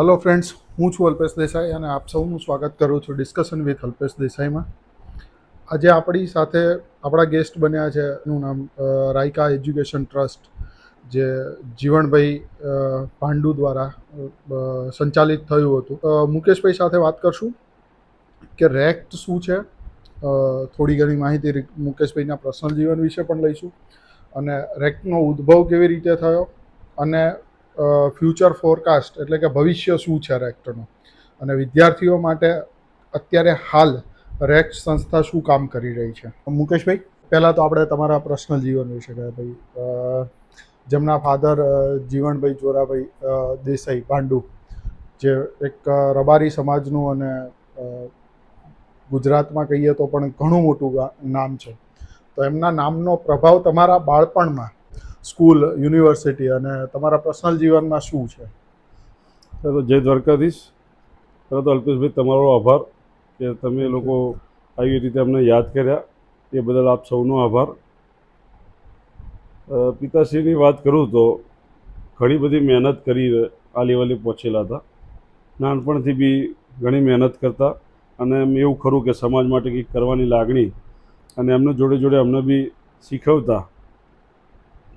Hello friends, હું છું અલ્પેશ દેસાઈ અને આપ સૌનું સ્વાગત કરું છું ડિસ્કશન વિથ અલ્પેશ દેસાઈમાં. આજે આપણી સાથે આપણા ગેસ્ટ બન્યા છે. એનું નામ રાયકા એજ્યુકેશન ટ્રસ્ટ, જે જીવણભાઈ પાંડુ દ્વારા સંચાલિત થયું હતું. મુકેશભાઈ સાથે વાત કરશું કે રેક્ટ શું છે. થોડી ઘણી માહિતી મુકેશભાઈના પર્સનલ જીવન વિશે પણ લઈશું અને રેક્ટનો ઉદ્ભવ કેવી રીતે થયો અને ફ્યુચર ફોરકાસ્ટ એટલે કે ભવિષ્ય શું છે રેક્ટનું, અને વિદ્યાર્થીઓ માટે અત્યારે હાલ રેક્ટ સંસ્થા શું કામ કરી રહી છે. મુકેશભાઈ, પહેલાં તો આપણે તમારા પર્સનલ જીવન વિશે કહે ભાઈ. જેમના ફાધર જીવણભાઈ જોરાભાઈ દેસાઈ પાંડુ, જે એક રબારી સમાજનું અને ગુજરાતમાં કહીએ તો પણ ઘણું મોટું નામ છે, તો એમના નામનો પ્રભાવ તમારા બાળપણમાં સ્કૂલ, યુનિવર્સિટી અને તમારા પર્સનલ જીવનમાં શું છે? તો જય દ્વારકાધીશ. પહેલાં તો અલ્પેશભાઈ તમારો આભાર કે તમે લોકો આવી રીતે અમને યાદ કર્યા, એ બદલ આપ સૌનો આભાર. પિતાશ્રીની વાત કરું તો ઘણી બધી મહેનત કરી આ લેવલે પહોંચેલા હતા. નાનપણથી બી ઘણી મહેનત કરતા અને એમ એવું ખરું કે સમાજ માટે કંઈક કરવાની લાગણી, અને એમને જોડે જોડે અમને બી શીખવતા.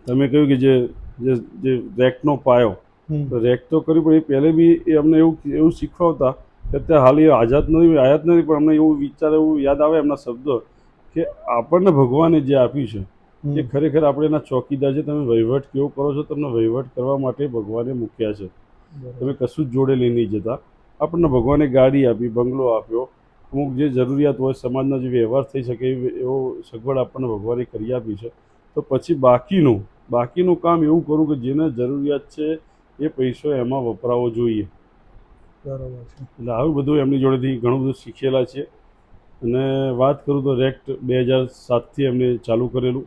તમે કહ્યું કે જે રેક્ટનો પાયો, તો રેક્ટ તો કર્યું, પણ એ પહેલે બી એ અમને એવું શીખવતા કે અત્યારે હાલ એ આયાત નથી, પણ અમને એવું વિચાર, એવું યાદ આવે એમના શબ્દો કે આપણને ભગવાને જે આપ્યું છે એ ખરેખર આપણે એના ચોકીદાર છે. તમે વહીવટ કેવો કરો છો, તમને વહીવટ કરવા માટે ભગવાને મૂક્યા છે. તમે કશું જ જોડે લઈ નહીં જતા. આપણને ભગવાને ગાડી આપી, બંગલો આપ્યો, અમુક જે જરૂરિયાત હોય સમાજના જે વ્યવહાર થઈ શકે એવો સગવડ આપણને ભગવાને કરી આપી છે. તો પછી બાકીનું કામ એવું કરું કે જેને જરૂરિયાત છે એ પૈસો એમાં વપરાવો જોઈએ. બરાબર છે. એટલે આવું બધું એમની જોડેથી ઘણું બધું શીખેલા છે. અને વાત કરું તો રેક્ટ 2007થી એમને ચાલુ કરેલું.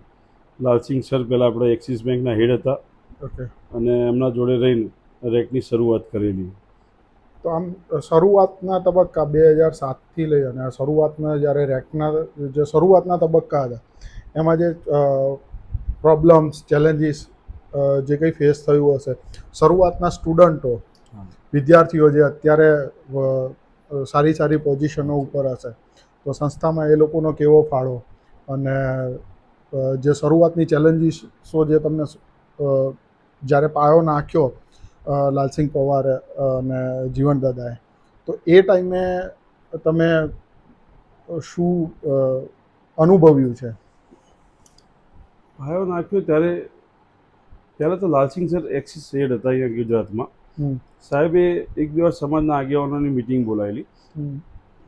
લાલસિંહ સર પહેલાં આપણે એક્સિસ બેંકના હેડ હતા. ઓકે. અને એમના જોડે રહીને રેક્ટની શરૂઆત કરેલી. તો આમ શરૂઆતના તબક્કા 2007થી લઈ અને શરૂઆતના જ્યારે રેક્ટના જે શરૂઆતના તબક્કા હતા એમાં જે પ્રોબ્લેમ્સ, ચેલેન્જીસ જે કંઈ ફેસ થયું હશે, શરૂઆતના સ્ટુડન્ટો, વિદ્યાર્થીઓ જે અત્યારે સારી પોઝિશનો ઉપર હશે, તો સંસ્થામાં એ લોકોનો કેવો ફાળો, અને જે શરૂઆતની ચેલેન્જીસો જે તમને જ્યારે પાયો નાખ્યો લાલસિંહ પવારે અને જીવણ દાદાએ, તો એ ટાઈમે તમે શું અનુભવ્યું છે? પાયો નાખ્યો ત્યારે પહેલાં તો લાલસિંહ સર એક્સિસ હેડ હતા અહીંયા ગુજરાતમાં. સાહેબે એક દિવસ સમાજના આગેવાનોની મિટિંગ બોલાવેલી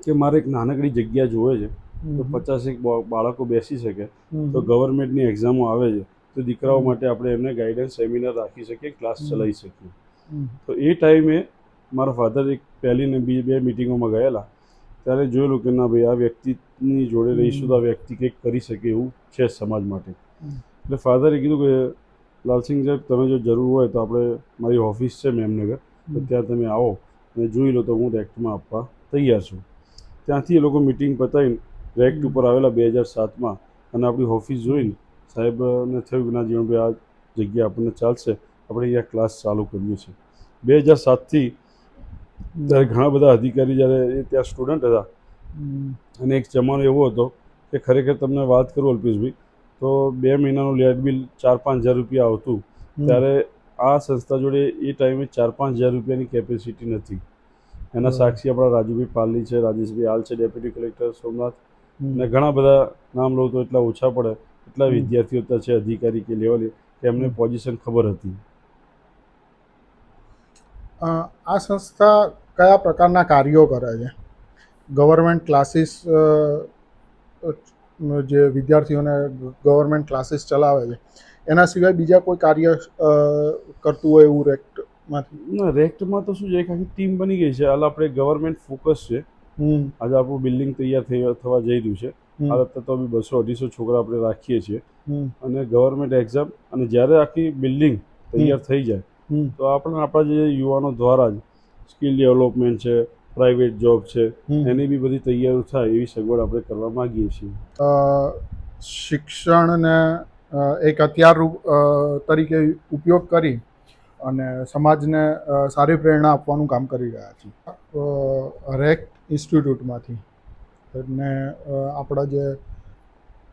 કે મારે એક નાનકડી જગ્યા જોવે છે, તો 50 બાળકો બેસી શકે, તો ગવર્મેન્ટની એક્ઝામો આવે છે, તો દીકરાઓ માટે આપણે એમને ગાઈડન્સ સેમિનાર રાખી શકીએ, ક્લાસ ચલાવી શકીએ. તો એ ટાઈમે મારા ફાધર એક પહેલી ને બે મિટિંગોમાં ગયેલા, ત્યારે જોયેલું કે ના ભાઈ, આ વ્યક્તિની જોડે રહીશું તો આ વ્યક્તિ કંઈક કરી શકે એવું છે સમાજ માટે. એટલે ફાધરે કીધું કે લાલસિંહ સાહેબ, તમે જો જરૂર હોય તો આપણે, મારી ઓફિસ છે મેમનગર, તો ત્યાં તમે આવો અને જોઈ લો, તો હું રેક્ટમાં આપવા તૈયાર છું. ત્યાંથી એ લોકો મિટિંગ પતાવીને રેક્ટ ઉપર આવેલા 2007માં, અને આપણી ઓફિસ જોઈને સાહેબને થયું કે ના જીવણભાઈ, આ જગ્યા આપણને ચાલશે, આપણે અહીંયા ક્લાસ ચાલુ કરીએ છીએ. 2007થી ત્યારે ઘણા બધા અધિકારી, જ્યારે ત્યાં સ્ટુડન્ટ હતા, અને એક જમાનો એવો હતો કે ખરેખર તમને વાત કરું અલ્પેશભાઈ, તો 2 મહિનાનું લેટ બિલ 4-5 હજાર રૂપિયા આવતું. ત્યારે આ સંસ્થા જોડે એ ટાઈમે 4-5 હજાર રૂપિયાની કેપેસિટી નથી. એના સાક્ષી આપણા રાજુભાઈ પાલની છે, રાજેશભાઈ હાલ છે ડેપ્યુટી કલેક્ટર સોમનાથ, અને ઘણા બધા નામ લઉં તો એટલા ઓછા પડે, એટલા વિદ્યાર્થીઓ ત્યાં છે અધિકારી કે લેવલે, કે એમને પોઝિશન ખબર હતી. આ સંસ્થા કયા પ્રકારના કાર્યો કરે છે? ગવર્મેન્ટ ક્લાસીસ, જે વિદ્યાર્થીઓને ગવર્મેન્ટ ક્લાસીસ ચલાવે છે, એના સિવાય બીજા કોઈ કાર્ય કરતું હોય એવું રેક્ટમાંથી? ના, રેક્ટમાં તો શું છે, એક આખી ટીમ બની ગઈ છે. હાલ આપણે ગવર્મેન્ટ ફોકસ છે. આજે આપણું બિલ્ડિંગ તૈયાર થવા જઈ રહ્યું છે. હાલ તો બી 200-250 છોકરા આપણે રાખીએ છીએ, અને ગવર્મેન્ટ એક્ઝામ, અને જ્યારે આખી બિલ્ડિંગ તૈયાર થઈ જાય, તો આપણા જે યુવાનો દ્વારા જ સ્કિલ ડેવલપમેન્ટ છે, પ્રાઇવેટ જોબ છે, એની બી બધી તૈયારીઓ થાય એવી સગવડ આપણે કરવા માગીએ છીએ. શિક્ષણને એક હથિયાર તરીકે ઉપયોગ કરી અને સમાજને સારી પ્રેરણા આપવાનું કામ કરી રહ્યા છીએ. રેક ઇન્સ્ટિટ્યૂટમાંથી અને આપણા જે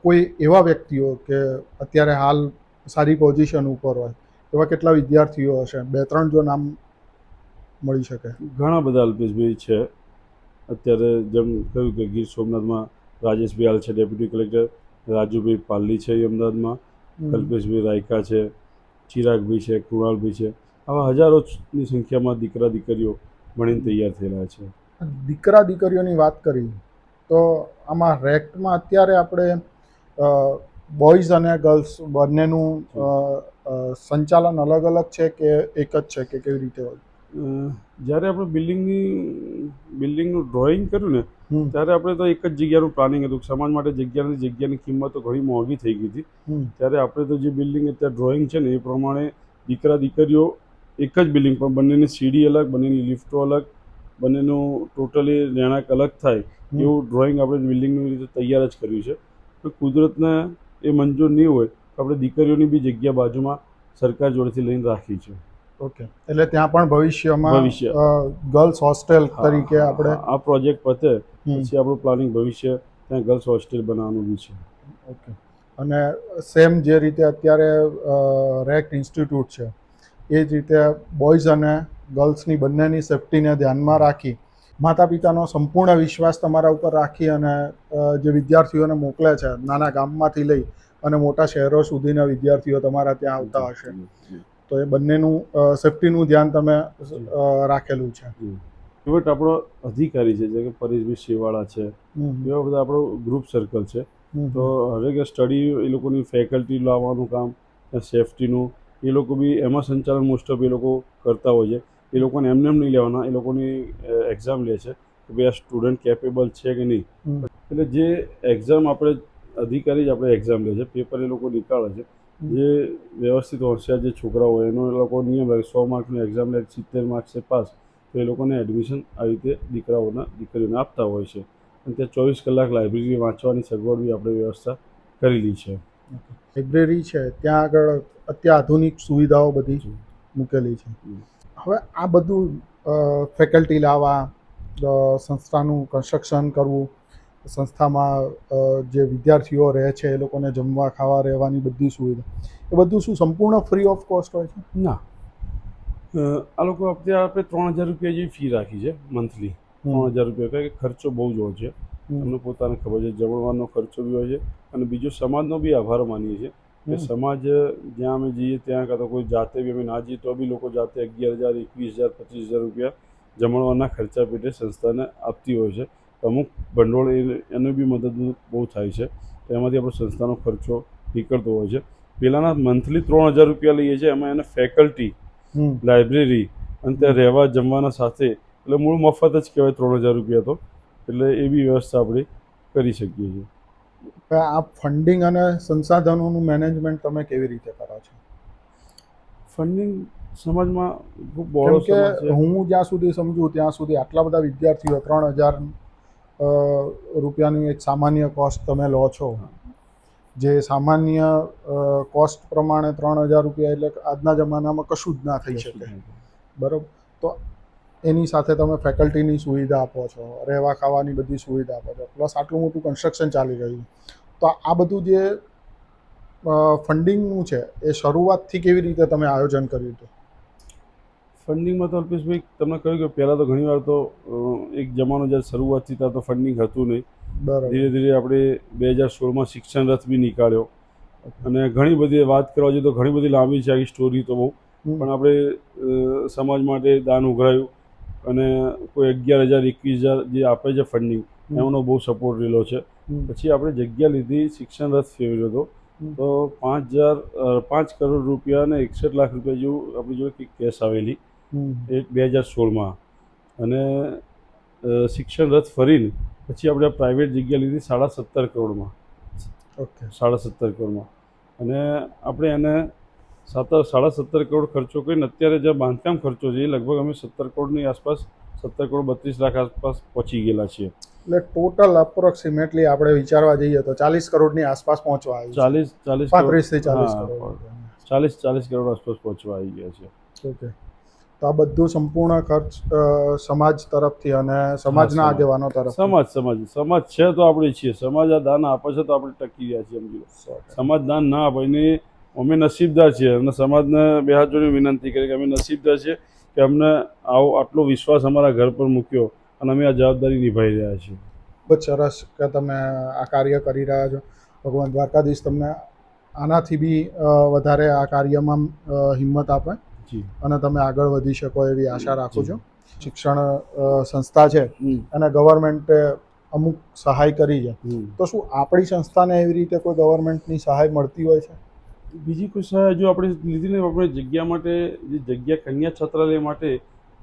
કોઈ એવા વ્યક્તિઓ કે અત્યારે હાલ સારી પોઝિશન ઉપર હોય એવા કેટલા વિદ્યાર્થીઓ હશે? 2-3 જો નામ મળી શકે. ઘણા બધા અલ્પેશભાઈ છે. અત્યારે જેમ કહ્યું કે ગીર સોમનાથમાં રાજેશભાઈ હાલ છે ડેપ્યુટી કલેક્ટર, રાજુભાઈ પાલ્લી છે અમદાવાદમાં, કલ્પેશભાઈ રાયકા છે, ચિરાગભાઈ છે, કૃણાલભાઈ છે. આવા હજારોની સંખ્યામાં દીકરા દીકરીઓ ભણીને તૈયાર થયેલા છે. દીકરા દીકરીઓની વાત કરી તો આમાં રેકમાં અત્યારે આપણે બોયઝ અને ગર્લ્સ બંનેનું સંચાલન અલગ અલગ છે કે એક જ છે કે કેવી રીતે હોય? જ્યારે આપણે બિલ્ડિંગનું ડ્રોઈંગ કર્યું ને ત્યારે આપણે તો એક જ જગ્યાનું પ્લાનિંગ હતું. સમાજ માટે જગ્યાની કિંમત તો ઘણી મોંઘી થઈ ગઈ હતી. ત્યારે આપણે તો જે બિલ્ડિંગ અત્યારે ડ્રોઈંગ છે ને એ પ્રમાણે દીકરા દીકરીઓ એક જ બિલ્ડિંગ પણ બંનેની સીડી અલગ, બંનેની લિફ્ટો અલગ, બંનેનું ટોટલી રહેણાંક અલગ થાય એવું ડ્રોઈંગ આપણે બિલ્ડિંગની રીતે તૈયાર જ કર્યું છે. તો કુદરતને એ મંજૂર નહીં હોય તો આપણે દીકરીઓની બી જગ્યા બાજુમાં સરકાર જોડેથી લઈને રાખી છે. ઓકે, એટલે ત્યાં પણ ભવિષ્યમાં ગર્લ્સ હોસ્ટેલ તરીકે આપણે આ પ્રોજેક્ટ પતે પછી આપણું પ્લાનિંગ ભવિષ્ય ત્યાં ગર્લ્સ હોસ્ટેલ બનાવવાનું બી છે. ઓકે, અને સેમ જે રીતે અત્યારે રેક ઇન્સ્ટિટ્યૂટ છે એ જ રીતે બોયઝ અને ગર્લ્સની બંનેની સેફ્ટીને ધ્યાનમાં રાખી માતા પિતાનો સંપૂર્ણ વિશ્વાસ તમારા ઉપર રાખી અને જે વિદ્યાર્થીઓને મોકલે છે નાના ગામમાંથી લઈ અને મોટા શહેરો સુધીના વિદ્યાર્થીઓ તમારા ત્યાં આવતા હશે, તો એ બંનેનું સેફ્ટીનું ધ્યાન તમે રાખેલું છે. ઇવટ આપણો અધિકારી છે જે કે પરેશભાઈ શેવાળા છે, એવા બધા આપણો ગ્રુપ સર્કલ છે. તો હરેક સ્ટડી એ લોકોની ફેકલ્ટી લાવવાનું કામ, સેફ્ટીનું એ લોકો બી એમાં સંચાલન મોસ્ટ ઓફ એ લોકો કરતા હોય છે. એ લોકોને એમને એમ નહીં લેવાના, એ લોકોની એક્ઝામ લે છે કે ભાઈ આ સ્ટુડન્ટ કેપેબલ છે કે નહીં. એટલે જે એક્ઝામ આપણે અધિકારી જ આપણે એક્ઝામ લે છે, પેપર એ લોકો નીકાળે છે. જે વ્યવસ્થિત હોશિયાર જે છોકરા હોય એનો એ લોકો નિયમ રાખે 100 માર્કની એક્ઝામ લે, 70 માર્ક્સે પાસ, તો એ લોકોને એડમિશન આવી રીતે દીકરીઓને આપતા હોય છે. અને ત્યાં 24 કલાક લાઇબ્રેરી વાંચવાની સગવડ બી આપણે વ્યવસ્થા કરેલી છે. લાઇબ્રેરી છે ત્યાં આગળ અત્યાધુનિક સુવિધાઓ બધી મૂકેલી છે. હવે આ બધું ફેકલ્ટી લાવવા, સંસ્થાનું કન્સ્ટ્રક્શન કરવું, સંસ્થામાં જે વિદ્યાર્થીઓ રહે છે એ લોકોને જમવા ખાવા રહેવાની બધી સુવિધા, એ બધું શું સંપૂર્ણ ફ્રી ઓફ કોસ્ટ હોય છે? ના, આ લોકો આપણે 3000 રૂપિયા જેવી ફી રાખી છે મંથલી. 3000 રૂપિયા, કારણ કે ખર્ચો બહુ જ હોય છે. અમને પોતાને ખબર છે, જમણવાનો ખર્ચો બી હોય છે. અને બીજો સમાજનો બી આભાર માનીએ છીએ કે સમાજ જ્યાં અમે જઈએ ત્યાં કાં તો કોઈ જાતે બી અમે ના જઈએ તો બી લોકો જાતે 11,000, 21,000, 25,000 રૂપિયા જમણવારના ખર્ચા પેટે સંસ્થાને આપતી હોય છે. અમુક ભંડોળ એનો બી મદદ બહુ થાય છે. તો એમાંથી આપણો સંસ્થાનો ખર્ચો નીકળતો હોય છે. પહેલાંના મંથલી 3000 રૂપિયા લઈએ છીએ, એમાં એને ફેકલ્ટી, લાઇબ્રેરી અને ત્યાં રહેવા જમવાના સાથે, એટલે મૂળ મફત જ કહેવાય 3000 રૂપિયા તો. એટલે એ બી વ્યવસ્થા આપણે કરી શકીએ છીએ. આ ફંડિંગ અને સંસાધનોનું મેનેજમેન્ટ તમે કેવી રીતે કરો છો? ફંડિંગ સમાજમાં ખૂબ બહોળો સમાજ છે. હું જ્યાં સુધી સમજું ત્યાં સુધી આટલા બધા વિદ્યાર્થીઓ 3000 રૂપિયાની એક સામાન્ય કોસ્ટ તમે લો છો, જે સામાન્ય કોસ્ટ પ્રમાણે 3000 રૂપિયા એટલે આજના જમાનામાં કશું જ ના થઈ શકે, બરાબર? તો એની સાથે તમે ફેકલ્ટીની સુવિધા આપો છો, રહેવા ખાવાની બધી સુવિધા આપો છો, પ્લસ આટલું મોટું કન્સ્ટ્રક્શન ચાલી રહ્યું. તો આ બધું જે ફંડિંગનું છે એ શરૂઆતથી કેવી રીતે તમે આયોજન કર્યું હતું? ફંડિંગમાં તો અલ્પેશભાઈ તમને કહ્યું કે પહેલાં તો ઘણીવાર તો એક જમાનો જ્યારે શરૂઆતથી ત્યાં તો ફંડિંગ હતું નહીં. ધીરે ધીરે આપણે 2016માં શિક્ષણ રથ બી નીકાળ્યો. અને ઘણી બધી વાત કરવા જોઈએ તો ઘણી બધી લાંબી છે આખી સ્ટોરી તો બહુ, પણ આપણે સમાજ માટે દાન ઉઘરાયું અને કોઈ 11,000, 21,000 જે આપે છે ફંડિંગ, એમનો બહુ સપોર્ટ રહેલો છે. પછી આપણે જગ્યા લીધી, શિક્ષણ રથ ફેરવ્યો હતો, તો 5 કરોડ રૂપિયા અને 61 લાખ રૂપિયા જેવું આપણી જોડે કેશ આવેલી 2016માં. અને શિક્ષણ રથ ફરીને પછી આપણે પ્રાઇવેટ જગ્યા લીધી 17.5 કરોડમાં. 17.5 કરોડમાં. અને આપણે એને 17.5 કરોડ ખર્ચો કરીને અત્યારે જે બાંધકામ ખર્ચો છે એ લગભગ અમે 17 કરોડની આસપાસ, 17 કરોડ 32 લાખ આસપાસ પહોંચી ગયેલા છીએ. એટલે ટોટલ અપ્રોક્સિમેટલી આપણે વિચારવા જઈએ તો 40 કરોડની આસપાસ પહોંચવા આવ્યું. 40 35 થી 40 કરોડ. 40 કરોડ આસપાસ પહોંચવા આવી ગયા છે. ઓકે, તો આ બધું સંપૂર્ણ ખર્ચ સમાજ તરફથી અને સમાજના સમાજ. આગેવાનો તરફથી. સમાજ છે તો આપણે છીએ, સમાજ આ દાન આપે છે તો આપણે ટકી રહ્યા છીએ. સમજી લો, 100%. સમાજ દાન ના આપે એની અમે નસીબદાર છીએ અને સમાજને બે હાથ જોડી વિનંતી કરી કે અમે નસીબદાર છીએ કે અમને આટલો વિશ્વાસ અમારા ઘર પર મૂક્યો અને અમે આ જવાબદારી નિભાવી રહ્યા છીએ. ખૂબ જ સરસ કે તમે આ કાર્ય કરી રહ્યા છો. ભગવાન દ્વારકાધીશ તમને આનાથી બી વધારે આ કાર્યમાં હિંમત આપે જી. અને તમે આગળ વધી શકો એવી આશા રાખું જી. છું. શિક્ષણ સંસ્થા છે અને ગવર્મેન્ટે અમુક સહાય કરી છે, તો શું આપણી સંસ્થાને એવી રીતે કોઈ ગવર્મેન્ટની સહાય મળતી હોય છે? બીજી કોઈ સહાય જો આપણે લીધી ને, આપણે જગ્યા માટે, જે જગ્યા કન્યા છાત્રાલય માટે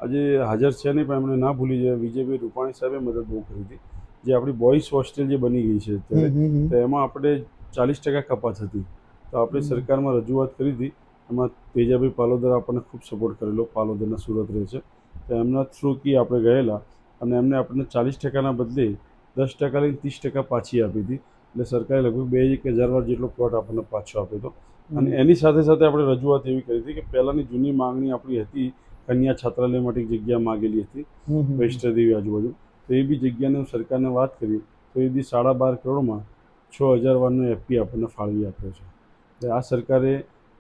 આજે હાજર છે નહીં પણ એમણે ના ભૂલી જાય, વિજયભાઈ રૂપાણી સાહેબે મદદ બહુ કરી હતી. જે આપણી બોયઝ હોસ્ટેલ જે બની ગઈ છે અત્યારે, તો એમાં આપણે 40% કપાત હતી. તો આપણે સરકારમાં રજૂઆત કરી હતી. એમાં તેજાભાઈ પાલોદર આપણને ખૂબ સપોર્ટ કરેલો, પાલોદરના સુરત રહે છે, તો એમના થ્રુથી આપણે ગયેલા અને એમને આપણને 40%ના બદલે 10% લઈને 30% પાછી આપી હતી. એટલે સરકારે લગભગ 2,000 વાર જેટલો પ્લોટ આપણને પાછો આપ્યો હતો. અને એની સાથે સાથે આપણે રજૂઆત એવી કરી હતી કે પહેલાંની જૂની માંગણી આપણી હતી, કન્યા છાત્રાલય માટે એક જગ્યા માગેલી હતી વૈષ્ણોદેવી આજુબાજુ, તો એ બી જગ્યાને સરકારને વાત કરી તો એ બી 12.5 કરોડમાં 6,000 વારનો એફપી આપણને ફાળવી આપ્યો છે. એટલે આ સરકારે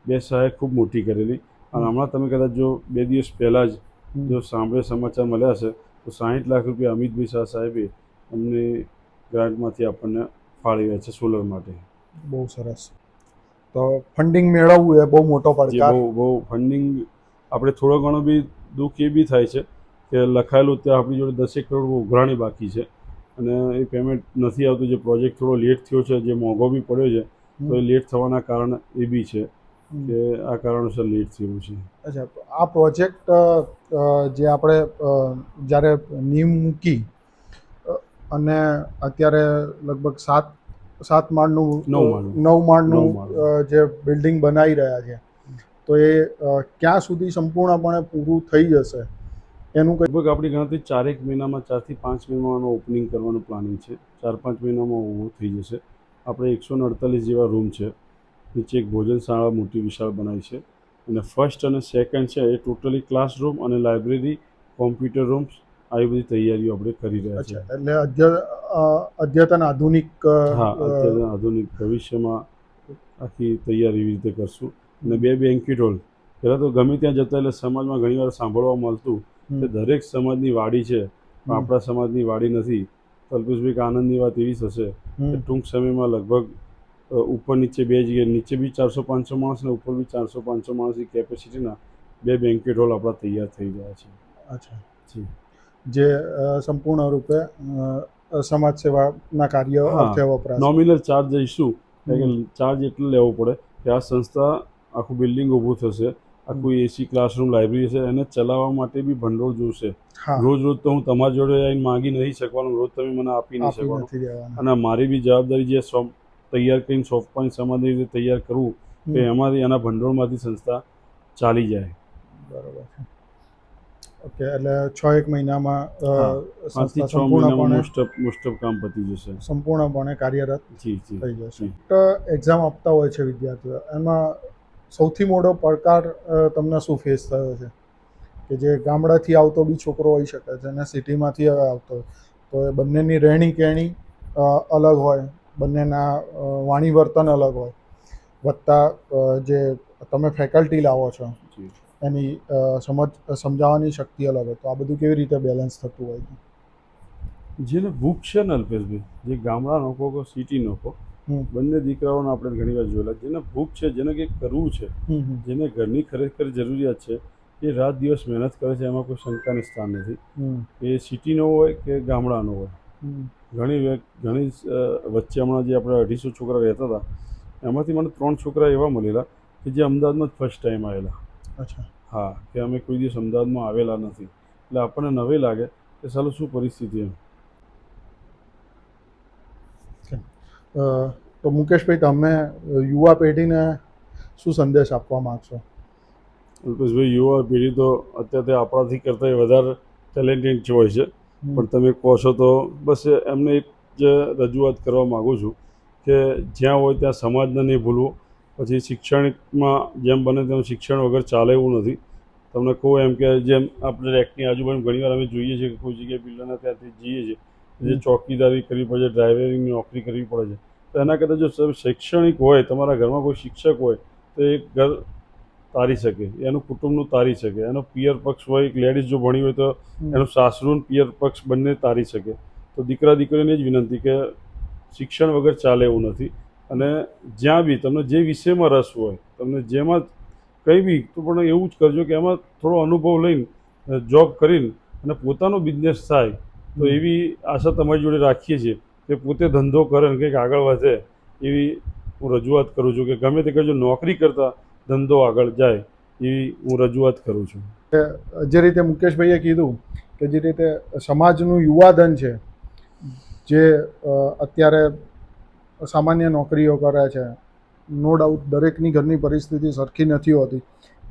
બે સહાય ખૂબ મોટી કરેલી. અને હમણાં તમે કદાચ જો 2 દિવસ પહેલાં જ જો સાંભળે સમાચાર મળ્યા છે તો 60 લાખ રૂપિયા અમિતભાઈ શાહ સાહેબે અમને ગ્રાન્ટમાંથી આપણને ફાળવ્યા છે સોલર માટે. બહુ સરસ. તો ફંડિંગ મેળવવું એ બહુ મોટો જે પડકાર. બહુ ફંડિંગ આપણે થોડો ઘણો બી દુઃખ એ બી થાય છે કે લખાયેલું ત્યાં આપણી જોડે 10 કરોડ ઉઘરાણી બાકી છે અને એ પેમેન્ટ નથી આવતું. જે પ્રોજેક્ટ થોડો લેટ થયો છે, જે મોંઘો બી પડ્યો છે, તો એ લેટ થવાના કારણ એ બી છે કે આ કારણોસર લેટ થયું છે. અચ્છા, આ પ્રોજેક્ટ જે આપણે જ્યારે નીમ મૂકી અને અત્યારે લગભગ 7 માળનું 9 માળનું જે બિલ્ડિંગ બનાવી રહ્યા છે, તો એ ક્યાં સુધી સંપૂર્ણપણે પૂરું થઈ જશે એનું કંઈ? લગભગ આપણી ગણતરી 4 મહિનામાં, 4 થી 5 મહિનામાં ઓપનિંગ કરવાનું પ્લાનિંગ છે. 4-5 મહિનામાં ઊભું થઈ જશે. આપણે 148 જેવા રૂમ છે, નીચે એક ભોજનશાળા મોટી વિશાળ બનાવી છે અને ફર્સ્ટ અને સેકન્ડ છે એ ટોટલી ક્લાસરૂમ અને લાઇબ્રેરી, કોમ્પ્યુટર રૂમ્સ, આવી બધી તૈયારીઓ આપણે કરી રહ્યા છીએ. એટલે અદ્યતન આધુનિક. હા, અત્યારે આધુનિક ભવિષ્યમાં આખી તૈયારી એવી રીતે કરશું. અને 2 બેન્ક્વેટ હોલ. પહેલાં તો ગમે ત્યાં જતા એટલે સમાજમાં ઘણીવાર સાંભળવા મળતું કે દરેક સમાજની વાડી છે પણ આપણા સમાજની વાડી નથી. કલ્પેશભાઈ, આનંદની વાત એવી થશે કે ટૂંક સમયમાં લગભગ ઉપર નીચે 2 જગ્યાએ, નીચે બી 400-500 માણસ ને ઉપર બી 400-500 માણસની કેપેસિટીના 2 બેન્ક્વેટ હોલ આપણા તૈયાર થઈ ગયા છે. અચ્છા. જી. જે સંપૂર્ણ રૂપે સમાજ સેવાના કાર્ય અર્થે વપરાશ. નોમિનલ ચાર્જ દઈશું કે ચાર્જ એટલો લેવો પડે કે આ સંસ્થા આખું બિલ્ડિંગ ઊભું થશે, આખું એસી ક્લાસરૂમ, લાઇબ્રેરી છે, એને ચલાવવા માટે બી ભંડોળ જોશે. રોજ તો હું તમારી જોડે આવીને માગી નહીં શકવાનો, રોજ તમે મને આપી નહીં શકવાનો. અને મારી બી જવાબદારી જે તૈયાર કરીને સોંપવાની, સમાજની રીતે તૈયાર કરવું કે એમાંથી, એના ભંડોળમાંથી સંસ્થા ચાલી જાય. બરાબર છે. ઓકે, એટલે 6-1 મહિનામાં 5 થી 6 મહિનામાં મોસ્ટ ઓફ કામ પતી જશે, સંપૂર્ણપણે કાર્યરત થઈ જશે. એક્ઝામ આપતા હોય છે વિદ્યાર્થીઓ, એમાં સૌથી મોટો પડકાર તમને શું ફેસ થયો છે? કે જે ગામડાથી આવતો બી છોકરો હોઈ શકે છે અને સિટીમાંથી આવતો હોય, તો એ બંનેની રહેણી કહેણી અલગ હોય, બંનેના વાણી વર્તન અલગ હોય, વત્તા જે તમે ફેકલ્ટી લાવો છો એની સમજાવવાની શક્તિ અલગ હોય, તો આ બધું કેવી રીતે બેલેન્સ થતું હોય છે? જેને ભૂખ છે ને અલ્પેશભાઈ, જે ગામડાનો કહો કે સિટીનો કહો, બંને દીકરાઓને આપણે ઘણી વાર જોયેલા, જેને ભૂખ છે, જેને કંઈક કરવું છે, જેને ઘરની ખરેખર જરૂરિયાત છે, એ રાત દિવસ મહેનત કરે છે, એમાં કોઈ શંકાનું સ્થાન નથી. એ સિટીનો હોય કે ગામડાનો હોય. ઘણી વચ્ચે હમણાં જે આપણે 250 છોકરા રહેતા હતા, એમાંથી મને 3 છોકરા એવા મળેલા કે જે અમદાવાદમાં જ ફર્સ્ટ ટાઈમ આવેલા. અચ્છા. હા, કે અમે કોઈ દિવસ અમદાવાદમાં આવેલા નથી, એટલે આપણને નવાઈ લાગે કે સાલું શું પરિસ્થિતિ એમ. તો મુકેશભાઈ, તમે યુવા પેઢીને શું સંદેશ આપવા માગશો? અલ્પેશભાઈ, યુવા પેઢી તો અત્યારે આપણાથી કરતાં વધારે ટેલેન્ટેડ હોય છે, પણ તમે કહો છો તો બસ એમને એક જ રજૂઆત કરવા માગું છું કે જ્યાં હોય ત્યાં સમાજને નહીં ભૂલવો. પછી શિક્ષણમાં જેમ બને તેમ શિક્ષણ વગર ચાલે એવું નથી. તમને કહું એમ કે જેમ આપણે રેકની આજુબાજુ ઘણીવાર અમે જોઈએ છીએ કે કોઈ જગ્યાએ બિલ્ડરના ત્યાંથી જઈએ છીએ જે ચોકીદારી કરવી પડે છે, ડ્રાઇવરિંગની નોકરી કરવી પડે છે, તો એના કરતાં જો શૈક્ષણિક હોય, તમારા ઘરમાં કોઈ શિક્ષક હોય તો એ ઘર તારી શકે, એનું કુટુંબનું તારી શકે, એનો પિયર પક્ષ હોય, એક લેડીઝ જો ભણી હોય તો એનું સાસરું પિયર પક્ષ બંને તારી શકે. તો દીકરા દીકરીને જ વિનંતી કે શિક્ષણ વગર ચાલે એવું નથી. અને જ્યાં બી તમને જે વિષયમાં રસ હોય, તમને જેમાં કંઈ બી, તો પણ એવું જ કરજો કે એમાં થોડો અનુભવ લઈને જોબ કરીને અને પોતાનો બિઝનેસ થાય, તો એવી આશા તમારી જોડે રાખીએ છીએ કે પોતે ધંધો કરે અને કંઈક આગળ વધે એવી હું રજૂઆત કરું છું કે ગમે તે કરજો, નોકરી કરતાં ધંધો આગળ જાય એવી હું રજૂઆત કરું છું. જે રીતે મુકેશભાઈએ કીધું કે જે રીતે સમાજનું યુવાધન છે જે અત્યારે સામાન્ય નોકરીઓ કરે છે, નો ડાઉટ દરેકની ઘરની પરિસ્થિતિ સરખી નથી હોતી,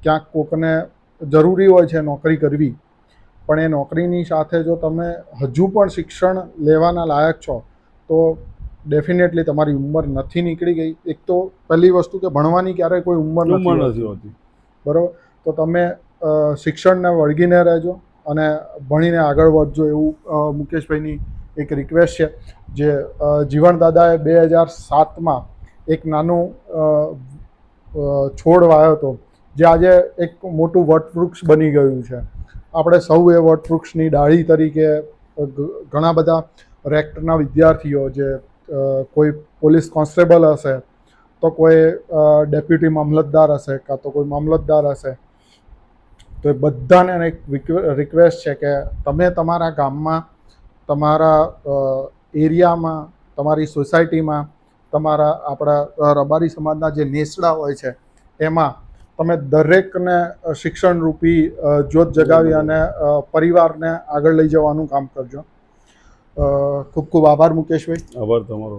ક્યાંક કોકને જરૂરી હોય છે નોકરી કરવી, પણ એ નોકરીની સાથે જો તમે હજુ પણ શિક્ષણ લેવાના લાયક છો તો ડેફિનેટલી તમારી ઉંમર નથી નીકળી ગઈ. એક તો પહેલી વસ્તુ કે ભણવાની ક્યારેય કોઈ ઉંમર નથી હોતી, બરાબર? તો તમે શિક્ષણને વળગીને રહેજો અને ભણીને આગળ વધજો એવું મુકેશભાઈની એક રિક્વેસ્ટ છે. જે જીવણદાદાએ 2007માં એક નાનું છોડ વાવ્યો હતો જે આજે એક મોટું વટવૃક્ષ બની ગયું છે. આપણે સૌ એ વટવૃક્ષની ડાળી તરીકે ઘણા બધા રેક્ટના વિદ્યાર્થીઓ, જે કોઈ પોલીસ કોન્સ્ટેબલ હશે, તો કોઈ ડેપ્યુટી મામલતદાર હશે, કાં તો કોઈ મામલતદાર હશે, તો એ બધાને એક રિક્વેસ્ટ છે કે તમે તમારા ગામમાં, તમારા એરિયામાં, તમારી સોસાયટીમાં, તમારા આપણા રબારી સમાજના જે નેસડા હોય છે એમાં તમે દરેકને શિક્ષણરૂપી જ્યોત જગાવી અને પરિવારને આગળ લઈ જવાનું કામ કરજો. ખૂબ ખૂબ આભાર મુકેશભાઈ. આભાર તમારો.